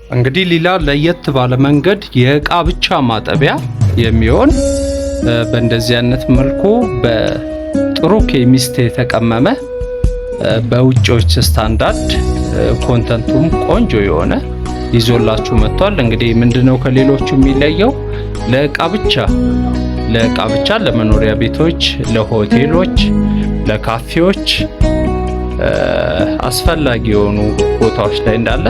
እንግዲህ ሊላ ለየት ባለ መንገድ የእቃ ብቻ ማጠቢያ የሚሆን በእንደዚህ አይነት መልኩ በጥሩ ኬሚስት የተቀመመ በውጪዎች ስታንዳርድ ኮንተንቱም ቆንጆ የሆነ ይዞላችሁ መጥቷል። እንግዲህ ምንድነው ከሌሎቹ የሚለየው? ለእቃ ብቻ ለመኖሪያ ቤቶች፣ ለሆቴሎች፣ ለካፌዎች አስፈላጊ የሆኑ ቦታዎች ላይ እንዳለ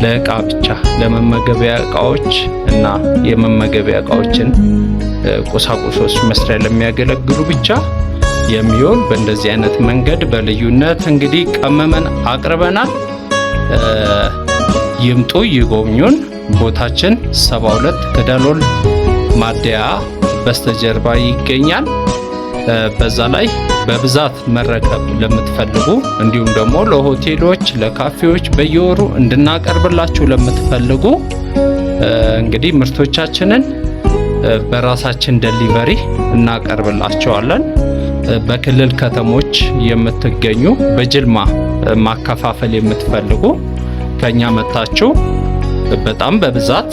ለእቃ ብቻ ለመመገቢያ እቃዎች እና የመመገቢያ እቃዎችን ቁሳቁሶች መስሪያ ለሚያገለግሉ ብቻ የሚሆን በእንደዚህ አይነት መንገድ በልዩነት እንግዲህ ቀመመን አቅርበናል። ይምጡ ይጎብኙን። ቦታችን 72 ከዳሎል ማደያ በስተጀርባ ይገኛል። በዛ ላይ በብዛት መረከብ ለምትፈልጉ እንዲሁም ደግሞ ለሆቴሎች፣ ለካፌዎች በየወሩ እንድናቀርብላችሁ ለምትፈልጉ እንግዲህ ምርቶቻችንን በራሳችን ዴሊቨሪ እናቀርብላችኋለን። በክልል ከተሞች የምትገኙ በጅልማ ማከፋፈል የምትፈልጉ ከኛ መጣችሁ በጣም በብዛት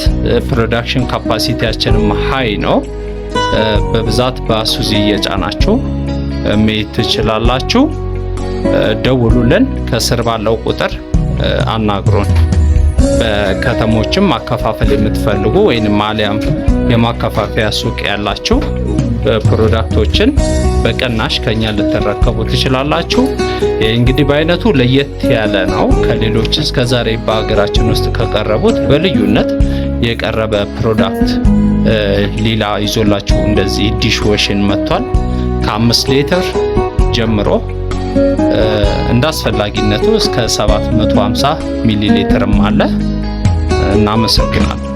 ፕሮዳክሽን ካፓሲቲያችንም ሃይ ነው። በብዛት በአሱዚ እየጫናችሁ መሄድ ትችላላችሁ። ደውሉልን፣ ከስር ባለው ቁጥር አናግሩን። በከተሞችም ማከፋፈል የምትፈልጉ ወይንም አሊያም የማከፋፈያ ሱቅ ያላችሁ ፕሮዳክቶችን በቀናሽ ከኛ ልትረከቡ ትችላላችሁ። እንግዲህ በአይነቱ ለየት ያለ ነው። ከሌሎች እስከዛሬ በአገራችን ውስጥ ከቀረቡት በልዩነት የቀረበ ፕሮዳክት ሊላ ይዞላችሁ እንደዚህ ዲሽዋሽን መጥቷል። ከ5 ሊትር ጀምሮ እንደ አስፈላጊነቱ እስከ 750 ሚሊ ሊትርም አለ። እናመሰግናለን።